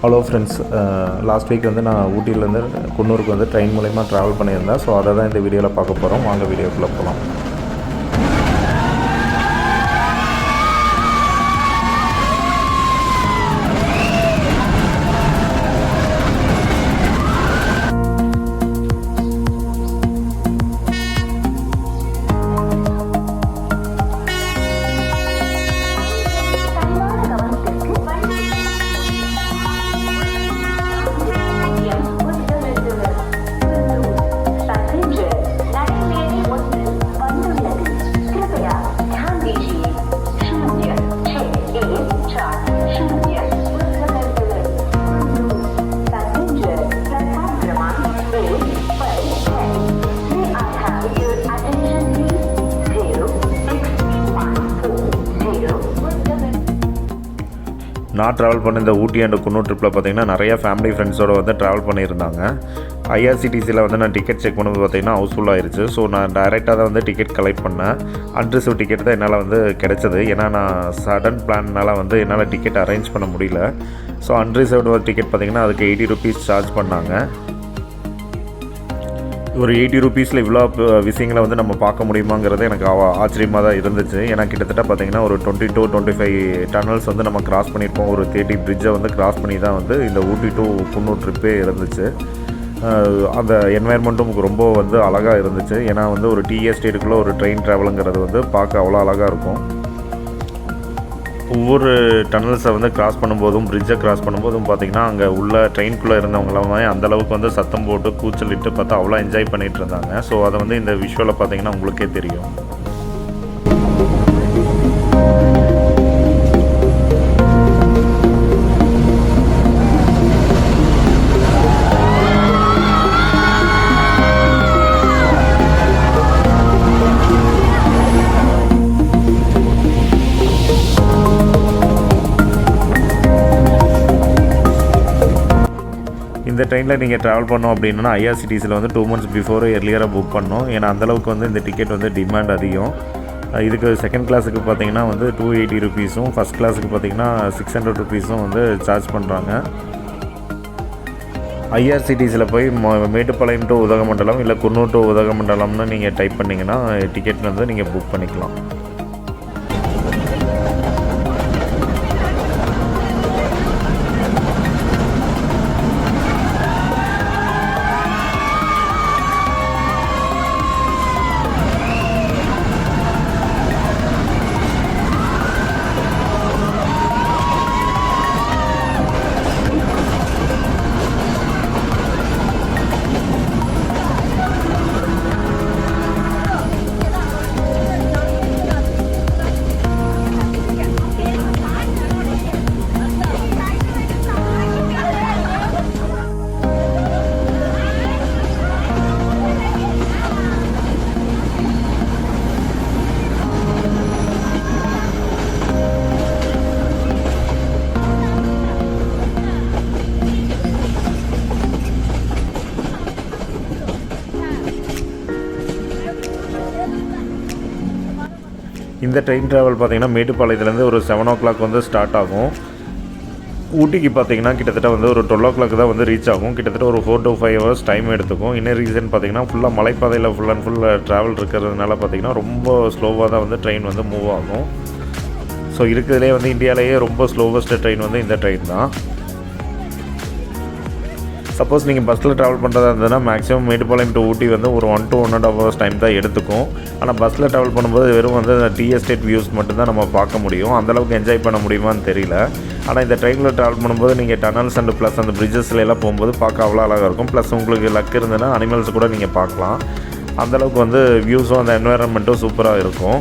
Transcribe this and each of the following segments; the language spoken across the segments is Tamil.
ஹலோ ஃப்ரெண்ட்ஸ், லாஸ்ட் வீக் வந்து நான் ஊட்டியிலேருந்து குன்னூருக்கு வந்து ட்ரெயின் மூலயமா ட்ராவல் பண்ணியிருந்தேன். ஸோ அதை தான் இந்த வீடியோவில் பார்க்க போகிறோம். வாங்க வீடியோக்குள்ளே போகலாம். நான் ட்ராவல் பண்ண இந்த ஊட்டி அண்ட் குன்னூர் ட்ரிப்பில் பார்த்திங்கன்னா நிறையா ஃபேமிலி ஃப்ரெண்ட்ஸோடு வந்து ட்ராவல் பண்ணியிருந்தாங்க. ஐஆர்சிடிசியில் வந்து நான் டிக்கெட் செக் பண்ணும்போது பார்த்திங்கன்னா ஹவுஸ்ஃபுல் ஆயிடுச்சு. ஸோ நான் டைரெக்டாக தான் வந்து டிக்கெட் கலெக்ட் பண்ணேன். அன்ரிசர்வ் டிக்கெட் தான் என்னால் வந்து கிடைச்சது. ஏன்னா நான் சடன் பிளான்னால் வந்து என்னால் டிக்கெட் அரேஞ்ச் பண்ண முடியல. ஸோ அன்ரிசர்வ்டு டிக்கெட் பார்த்திங்கன்னா அதுக்கு 80 ரூபீஸ் சார்ஜ் பண்ணாங்க. ஒரு 80 ரூபீஸில் இவ்வளோ விஷயங்களை வந்து நம்ம பார்க்க முடியுமாங்கிறது எனக்கு ஆச்சரியமாக தான் இருந்துச்சு. ஏன்னா கிட்டத்தட்ட பார்த்திங்கன்னா ஒரு 22-25 டனல்ஸ் வந்து நம்ம கிராஸ் பண்ணியிருப்போம். ஒரு 30 பிரிட்ஜை வந்து கிராஸ் பண்ணி தான் வந்து இந்த ஊட்டி டு குன்னூர் ட்ரிப்பே இருந்துச்சு. அந்த என்வாயர்மெண்ட்டும் ரொம்ப வந்து அழகாக இருந்துச்சு. ஏன்னா வந்து ஒரு டீ எஸ்டேட்டுக்குள்ளே ஒரு ட்ரெயின் ட்ராவலுங்கிறது வந்து பார்க்க அவ்வளோ அழகாக இருக்கும். ஒவ்வொரு டனல்ஸை வந்து கிராஸ் பண்ணும்போதும் பிரிட்ஜை கிராஸ் பண்ணும்போதும் பார்த்திங்கன்னா அங்கே உள்ள ட்ரெயின்குள்ளே இருந்தவங்களாமே அந்தளவுக்கு வந்து சத்தம் போட்டு கூச்சலிட்டு பார்த்தா அவ்வளோ என்ஜாய் பண்ணிகிட்டு இருந்தாங்க. ஸோ அதை வந்து இந்த விஷுவலை பார்த்திங்கன்னா உங்களுக்கே தெரியும். இந்த ட்ரெயினில் நீங்கள் ட்ராவல் பண்ணோம் அப்படின்னா ஐஆர்சிடிசியில் வந்து 2 months பிஃபோர் எர்லியராக புக் பண்ணோம். ஏன்னா அந்தளவுக்கு வந்து இந்த டிக்கெட் வந்து டிமாண்ட் அதிகம். இதுக்கு செகண்ட் கிளாஸுக்கு பார்த்தீங்கன்னா வந்து 280 ரூபீஸும், ஃபஸ்ட் கிளாஸுக்கு பார்த்தீங்கன்னா 600 ரூபீஸும் வந்து சார்ஜ் பண்ணுறாங்க. ஐஆர்சிடிசியில் போய் மேட்டுப்பாளையம் டு உதகமண்டலம் இல்லை குன்னூர் டு உதகமண்டலம்னு நீங்கள் டைப் பண்ணிங்கன்னா டிக்கெட் வந்து நீங்கள் புக் பண்ணிக்கலாம். இந்த ட்ரெயின் ட்ராவல் பார்த்திங்கன்னா மேட்டுப்பாளையத்துலேருந்து ஒரு 7 o'clock வந்து ஸ்டார்ட் ஆகும். ஊட்டிக்கு பார்த்திங்கன்னா கிட்டத்தட்ட வந்து ஒரு 12 o'clock தான் வந்து ரீச் ஆகும். கிட்டத்தட்ட ஒரு 4 to 5 hours டைம் எடுத்துக்கும். இன்னும் ரீசன் பார்த்திங்கன்னா ஃபுல்லாக மலைப்பாதையில் ஃபுல் அண்ட் ஃபுல் ட்ராவல் இருக்கிறதுனால பார்த்திங்கன்னா ரொம்ப ஸ்லோவாக தான் வந்து ட்ரெயின் வந்து மூவ் ஆகும். ஸோ இருக்கிறதுலே வந்து இந்தியாவிலேயே ரொம்ப ஸ்லோவஸ்ட் ட்ரெயின் வந்து இந்த ட்ரெயின் தான். சப்போஸ் நீங்கள் பஸ்ஸில் ட்ராவல் பண்ணுறதா இருந்ததுன்னா மேக்ஸிமம் மேட்டுப்பாளையம் டு ஊட்டி வந்து ஒரு 1 to 1.5 hours டைம் தான் எடுத்துக்கும். ஆனால் பஸ்ஸில் ட்ராவல் பண்ணும்போது வெறும் வந்து டீ எஸ்டேட் வியூஸ் மட்டும்தான் நம்ம பார்க்க முடியும். அந்தளவுக்கு என்ஜாய் பண்ண முடியுமான்னு தெரியல. ஆனால் இந்த ட்ரெயினில் ட்ராவல் பண்ணும்போது நீங்கள் டனல்ஸ் அண்ட் ப்ளஸ் அந்த பிரிட்ஜஸ்ல எல்லாம் போகும்போது பார்க்க அவ்வளோ அழகாக இருக்கும். ப்ளஸ் உங்களுக்கு லக் இருந்ததுன்னா அனிமல்ஸ் கூட நீங்கள் பார்க்கலாம். அந்தளவுக்கு வந்து வியூஸும் அந்த என்வாயர்மெண்ட்டும் சூப்பராக இருக்கும்.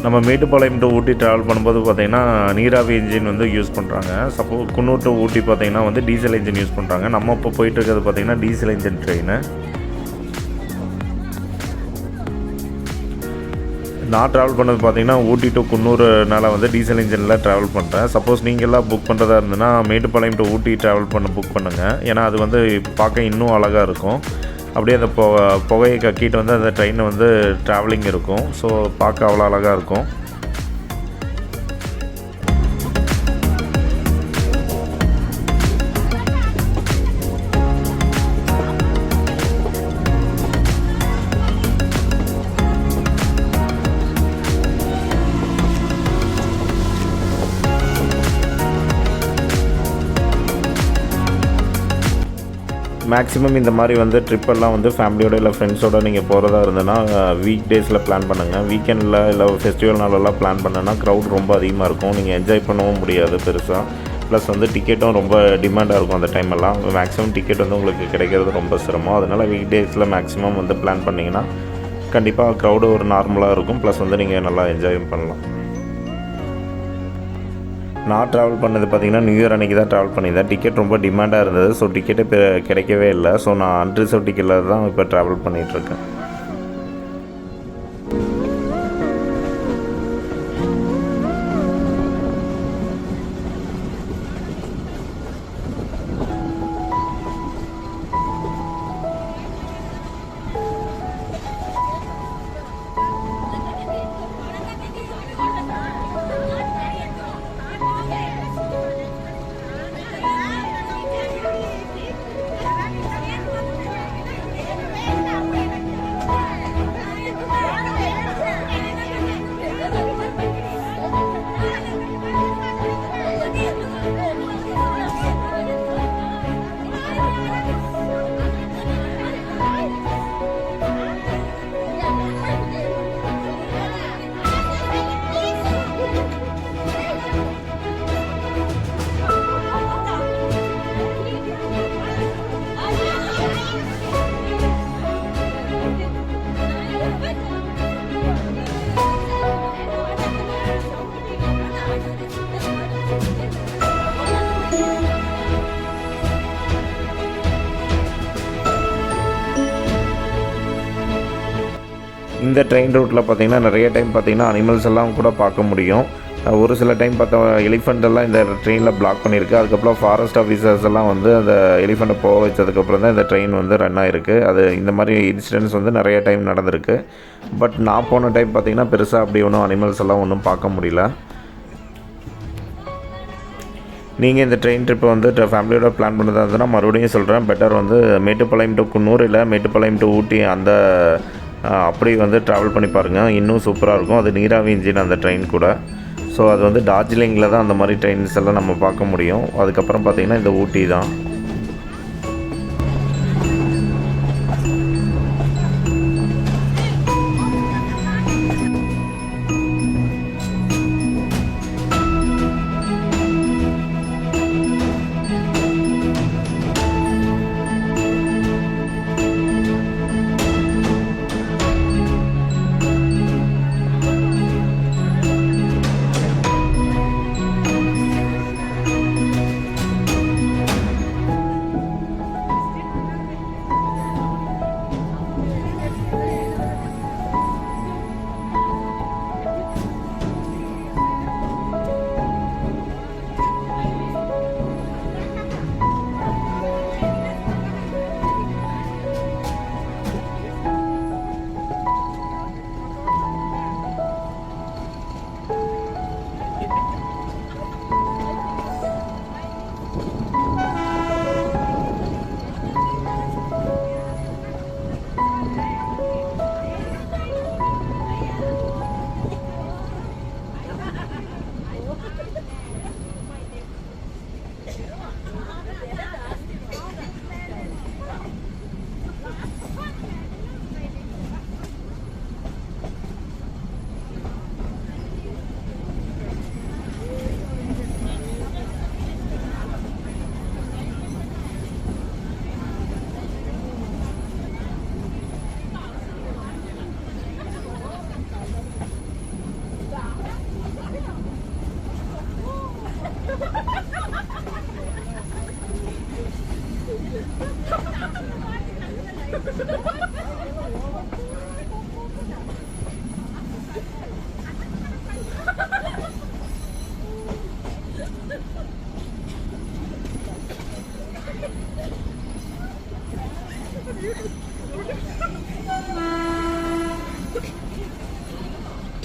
நம்ம மேட்டுப்பாளையம் டு ஊட்டி ட்ராவல் பண்ணும்போது பார்த்திங்கன்னா நீராவி இன்ஜின் வந்து யூஸ் பண்ணுறாங்க. சப்போஸ் குன்னூர் டு ஊட்டி பார்த்திங்கன்னா வந்து டீசல் இன்ஜின் யூஸ் பண்ணுறாங்க. நம்ம இப்போ போயிட்டுருக்கிறது பார்த்திங்கன்னா டீசல் இன்ஜின் ட்ரெயின். நான் ட்ராவல் பண்ணது பார்த்திங்கன்னா ஊட்டி டு குன்னூர்னால வந்து டீசல் இன்ஜினில் ட்ராவல் பண்ணுறேன். சப்போஸ் நீங்கள்லாம் புக் பண்ணுறதா இருந்ததுன்னா Mettupalayam to Ooty travel book பண்ணுங்கள். ஏன்னா அது வந்து பார்க்க இன்னும் அழகாக இருக்கும். அப்படியே அந்த புகையை கக்கிட்டு வந்து அந்த ட்ரெயின் வந்து ட்ராவலிங் இருக்கும். ஸோ பார்க்க அவ்வளோ அழகாக இருக்கும். மேக்ஸிமம் இந்த மாதிரி வந்து ட்ரிப்பெல்லாம் வந்து ஃபேமிலியோட இல்லை ஃப்ரெண்ட்ஸோடு நீங்கள் போகிறதா இருந்ததுன்னா வீக் டேஸில் பிளான் பண்ணுங்கள். வீக்கெண்டில் இல்லை ஃபெஸ்டிவல் நாளெல்லாம் பிளான் பண்ணனா க்ரௌட் ரொம்ப அதிகமாக இருக்கும். நீங்கள் என்ஜாய் பண்ணவும் முடியாது பெருசாக. ப்ளஸ் வந்து டிக்கெட்டும் ரொம்ப டிமாண்டாக இருக்கும் அந்த டைமெல்லாம். மேக்ஸிமம் டிக்கெட் வந்து உங்களுக்கு கிடைக்கிறது ரொம்ப சிரமம். அதனால் வீக் டேஸில் மேக்ஸிமம் வந்து பிளான் பண்ணிங்கன்னா கண்டிப்பாக க்ரௌடு ஒரு நார்மலாக இருக்கும். ப்ளஸ் வந்து நீங்கள் நல்லா என்ஜாய் பண்ணலாம். நான் ட்ராவல் பண்ணது பார்த்திங்கன்னா நியூ இயர் அன்றைக்கி தான் ட்ராவல் பண்ணியிருந்தேன். டிக்கெட் ரொம்ப டிமாண்டாக இருந்தது. ஸோ டிக்கெட்டே கிடைக்கவே இல்லை. ஸோ நான் அன்ரிசர்வ் டிக்கெட்டில் தான் இப்போ ட்ராவல் பண்ணிகிட்ருக்கேன். இந்த ட்ரெயின் ரூட்டில் பார்த்திங்கன்னா நிறைய டைம் பார்த்திங்கன்னா அனிமல்ஸ் எல்லாம் கூட பார்க்க முடியும். ஒரு சில டைம் பார்த்தா எலிஃபண்ட் எல்லாம் இந்த ட்ரெயினில் பிளாக் பண்ணியிருக்கு. அதுக்கப்புறம் ஃபாரஸ்ட் ஆஃபீஸர்ஸ் எல்லாம் வந்து அந்த எலிஃபண்ட்டை போக வச்சதுக்கப்புறம் தான் இந்த ட்ரெயின் வந்து ரன் ஆகிருக்கு. அது இந்த மாதிரி இன்சிடென்ட்ஸ் வந்து நிறைய டைம் நடந்திருக்கு. பட் நான் போன டைம் பார்த்திங்கன்னா பெருசாக அப்படி ஒன்றும் அனிமல்ஸ் எல்லாம் ஒன்றும் பார்க்க முடியல. நீங்கள் இந்த ட்ரெயின் ட்ரிப்பை வந்து ஃபேமிலியோட பிளான் பண்ணுறதா இருந்ததுன்னா மறுபடியும் சொல்கிறேன், பெட்டர் வந்து மேட்டுப்பாளையம் டு குன்னூர் இல்லை மேட்டுப்பாளையம் டு ஊட்டி அந்த அப்படி வந்து ட்ராவல் பண்ணி பாருங்கள். இன்னும் சூப்பராக இருக்கும். அது நீராவி இன்ஜின் அந்த ட்ரெயின் கூட. ஸோ அது வந்து டார்ஜிலிங்கில் தான் அந்த மாதிரி ட்ரெயின்ஸ் எல்லாம் நம்ம பார்க்க முடியும். அதுக்கப்புறம் பார்த்திங்கன்னா இந்த ஊட்டி தான்.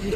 இந்த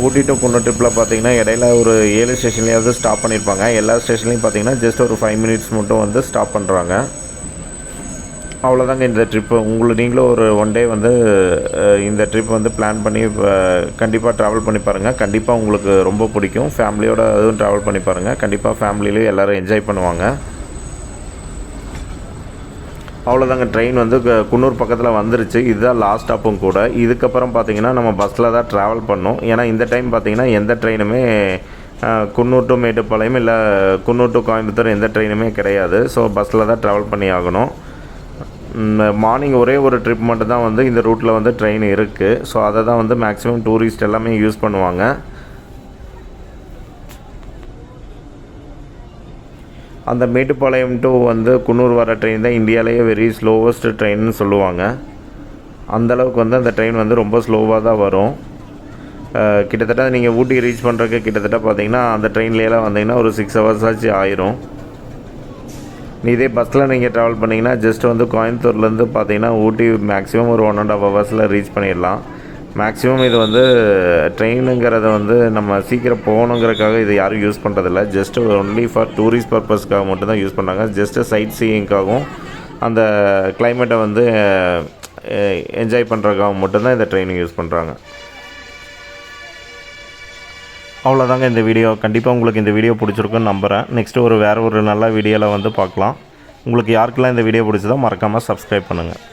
ஊட்டி டு குன்னூர் ட்ரிப்பில் பார்த்தீங்கன்னா இடையில ஒரு 7 ஸ்டேஷன்லேயாவது ஸ்டாப் பண்ணியிருப்பாங்க. எல்லா ஸ்டேஷன்லையும் பார்த்தீங்கன்னா ஜஸ்ட் ஒரு 5 மினிட்ஸ் மட்டும் வந்து ஸ்டாப் பண்ணுறாங்க. அவ்வளோதாங்க இந்த ட்ரிப்பு. நீங்களும் ஒரு 1 டே வந்து இந்த ட்ரிப் வந்து பிளான் பண்ணி கண்டிப்பாக ட்ராவல் பண்ணி பாருங்கள். கண்டிப்பாக உங்களுக்கு ரொம்ப பிடிக்கும். ஃபேமிலியோடு அதுவும் ட்ராவல் பண்ணி பாருங்கள். கண்டிப்பாக ஃபேமிலியிலையும் எல்லோரும் என்ஜாய் பண்ணுவாங்க. அவ்வளோதாங்க, ட்ரெயின் வந்து குன்னூர் பக்கத்தில் வந்துருச்சு. இதுதான் லாஸ்ட் ஸ்டாப்பும் கூட. இதுக்கப்புறம் பார்த்திங்கன்னா நம்ம பஸ்ஸில் தான் ட்ராவல் பண்ணோம். ஏன்னா இந்த டைம் பார்த்திங்கன்னா எந்த ட்ரெயினுமே குன்னூர் டு மேட்டுப்பாளையம் இல்லை குன்னூர் டு கோயம்புத்தூர் எந்த ட்ரெயினுமே கிடையாது. ஸோ பஸ்ஸில் தான் ட்ராவல் பண்ணி ஆகணும். மார்னிங் ஒரே ஒரு ட்ரிப் மட்டும் தான் வந்து இந்த ரூட்டில் வந்து ட்ரெயின் இருக்குது. ஸோ அதை தான் வந்து மேக்ஸிமம் டூரிஸ்ட் எல்லாமே யூஸ் பண்ணுவாங்க. அந்த மேட்டுப்பாளையம் டு வந்து குன்னூர் வர ட்ரெயின் தான் இந்தியாவிலேயே வெரி ஸ்லோவஸ்ட் ட்ரெயின்னு சொல்லுவாங்க. அந்தளவுக்கு வந்து அந்த ட்ரெயின் வந்து ரொம்ப ஸ்லோவாக தான் வரும். கிட்டத்தட்ட நீங்கள் ஊட்டி ரீச் பண்ணுறதுக்கு கிட்டத்தட்ட பார்த்தீங்கன்னா அந்த ட்ரெயின்லேயெல்லாம் வந்தீங்கன்னா ஒரு 6 ஹவர்ஸ் ஆச்சு ஆயிரும். இதே பஸ்ஸில் நீங்கள் ட்ராவல் பண்ணிங்கன்னா ஜஸ்ட் வந்து கோயம்புத்தூர்லேருந்து பார்த்தீங்கன்னா ஊட்டி மேக்ஸிமம் ஒரு 1.5 ஹவர்ஸில் ரீச் பண்ணிடலாம். மேக்ஸிமம் இது வந்து ட்ரெயினுங்கிறத வந்து நம்ம சீக்கிரம் போகணுங்கிறதுக்காக இது யாரும் யூஸ் பண்ணுறதில்ல. ஜஸ்ட்டு ஒன்லி ஃபார் டூரிஸ்ட் பர்பஸ்க்காக மட்டும்தான் யூஸ் பண்ணுறாங்க. ஜஸ்ட்டு சைட் சீயிங்காகவும் அந்த கிளைமேட்டை வந்து என்ஜாய் பண்ணுறதுக்காக மட்டும்தான் இந்த ட்ரெயினை யூஸ் பண்ணுறாங்க. அவ்வளோதாங்க இந்த வீடியோ. கண்டிப்பாக உங்களுக்கு இந்த வீடியோ பிடிச்சிருக்குன்னு நம்புகிறேன். நெக்ஸ்ட்டு வேறு ஒரு நல்ல வீடியோவில் வந்து பார்க்கலாம். உங்களுக்கு யாருக்கெல்லாம் இந்த வீடியோ பிடிச்சதோ மறக்காமல் சப்ஸ்கிரைப் பண்ணுங்கள்.